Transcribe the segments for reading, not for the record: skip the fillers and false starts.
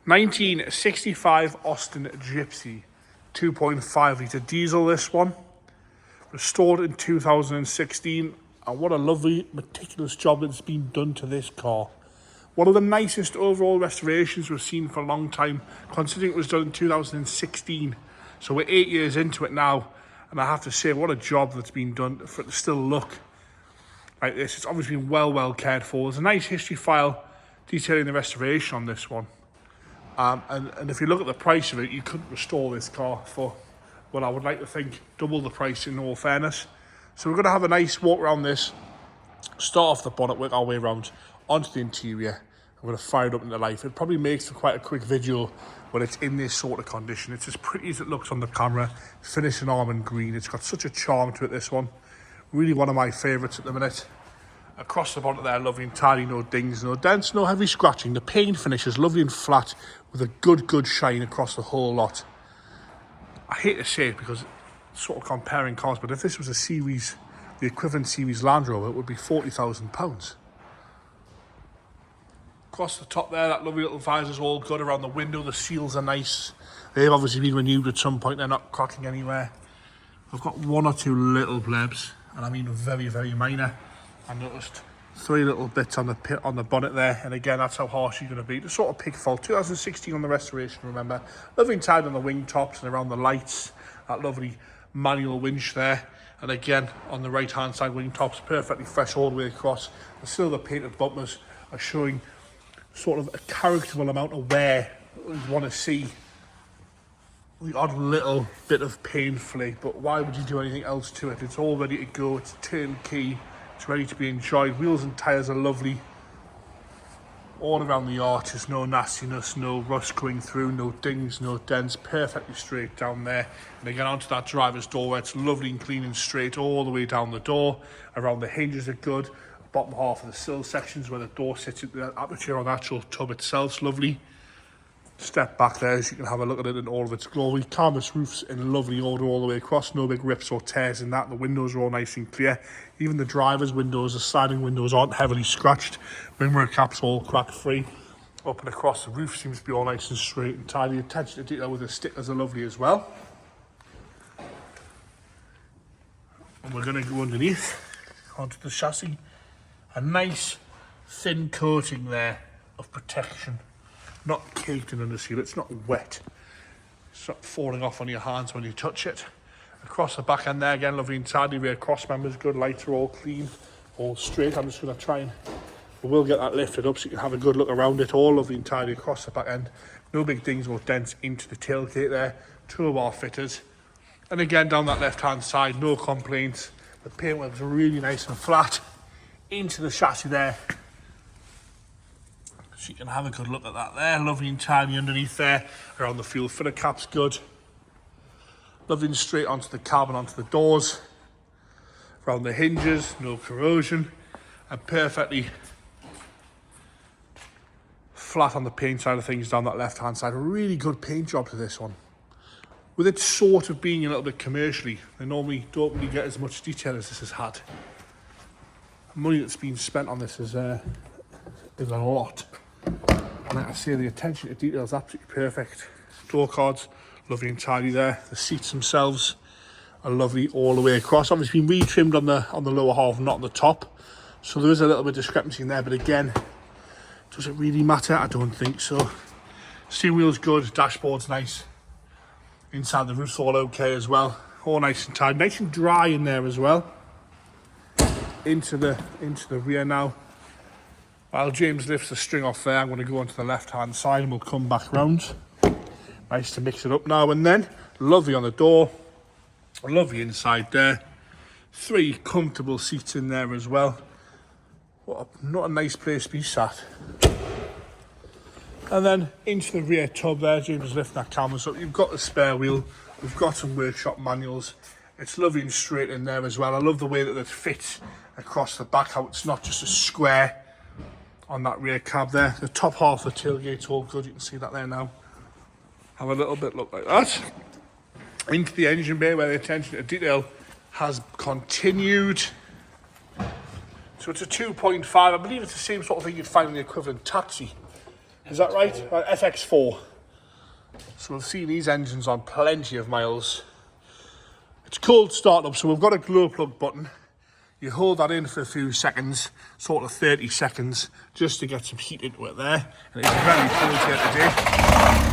1965 Austin Gypsy, 2.5 litre diesel this one. Restored in 2016, and what a lovely, meticulous job that's been done to this car. One of the nicest overall restorations we've seen for a long time, considering it was done in 2016. So we're 8 years into it now, and I have to say, what a job that's been done for it to still look like this. It's obviously been well cared for. There's a nice history file detailing the restoration on this one. And if you look at the price of it, you couldn't restore this car for, well, I would like to think, double the price in all fairness. So we're going to have a nice walk around this, start off the bonnet, work our way around onto the interior. I'm going to fire it up into life. It probably makes for quite a quick video when it's in this sort of condition. It's as pretty as it looks on the camera, finished in almond green. It's got such a charm to it, this one. Really one of my favourites at the minute. Across the bonnet there, lovely and tidy, no dings, no dents, no heavy scratching. The paint finish is lovely and flat with a good shine across the whole lot. I hate to say it because it's sort of comparing cars, but if this was a series, the equivalent series Land Rover, it would be £40,000. Across the top there, that lovely little visor's all good. Around the window, the seals are nice. They've obviously been renewed at some point. They're not cracking anywhere. I've got one or two little blebs, and I mean very minor. I noticed 3 little bits on the bonnet there, and again, that's how harsh you're going to be. The sort of pig fault. 2016 on the restoration, remember. Lovely and tidy on the wing tops and around the lights. That lovely manual winch there. And again, on the right-hand side, wing tops, perfectly fresh all the way across. The silver painted bumpers are showing sort of a characterable amount of wear. You want to see the odd little bit of paint flake, but why would you do anything else to it? It's all ready to go. It's turnkey. It's ready to be enjoyed. Wheels and tyres are lovely. All around the arches, no nastiness, no rust going through, no dings, no dents. Perfectly straight down there. And again, onto that driver's door where it's lovely and clean and straight all the way down the door. Around the hinges are good. Bottom half of the sill sections where the door sits at the aperture on the actual tub itself is lovely. Step back there so you can have a look at it in all of its glory. Canvas roofs in lovely order all the way across. No big rips or tears in that. The windows are all nice and clear. Even the driver's windows, the sliding windows aren't heavily scratched. Wing caps all crack free. Up and across the roof seems to be all nice and straight and tidy. Attention to detail with the stickers are lovely as well. And we're going to go underneath onto the chassis. A nice thin coating there of protection. Not caked in under seal, it's not wet. It's not falling off on your hands when you touch it. Across the back end there, again, lovely and tidy. Rear cross members, good. Lights are all clean, all straight. I'm just going to try and, we will get that lifted up so you can have a good look around it. All lovely and tidy across the back end. No big dings or dents into the tailgate there. Toolbar fitters. And again, down that left-hand side, no complaints. The paintwork's really nice and flat. Into the chassis there. So you can have a good look at that there. Lovely and tidy underneath there. Around the fuel filler cap's good. Lovely and straight onto the cab and onto the doors. Around the hinges, no corrosion. And perfectly flat on the paint side of things down that left-hand side. A really good paint job to this one. With it sort of being a little bit commercially, they normally don't really get as much detail as this has had. The money that's been spent on this is a lot. And like I say, the attention to detail is absolutely perfect. Door cards, lovely and tidy there. The seats themselves are lovely all the way across. Obviously been retrimmed on the lower half, not the top. So there is a little bit of discrepancy in there, but again, does it really matter? I don't think so. Steering wheel's good, dashboard's nice. Inside the roof's all okay as well. All nice and tidy, nice and dry in there as well. Into the rear now. While James lifts the string off there, I'm going to go onto the left-hand side and we'll come back round. Nice to mix it up now and then. Lovely on the door. Lovely inside there. 3 comfortable seats in there as well. Not a nice place to be sat. And then into the rear tub there, James is lifting that canvas up. You've got the spare wheel. We've got some workshop manuals. It's lovely and straight in there as well. I love the way that it fits across the back, how it's not just a square on that rear cab there. The top half of the tailgate's all good. You can see that there now. Have a little bit look like that. Into the engine bay where the attention to detail has continued. So it's a 2.5. I believe it's the same sort of thing you'd find in the equivalent taxi. Is that right? FX4. So we've seen these engines on plenty of miles. It's cold start up, so we've got a glow plug button. You hold that in for a few seconds, sort of 30 seconds, just to get some heat into it there. And it's very cold here today.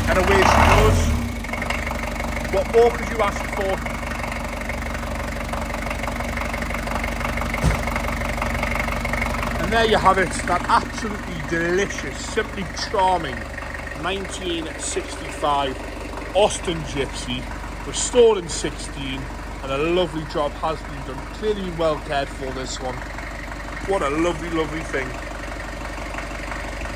And away she goes. What more could you ask for? And there you have it, that absolutely delicious, simply charming 1965 Austin Gypsy, restored in 16, and a lovely job has been done. Clearly well cared for, this one. What a lovely, lovely thing.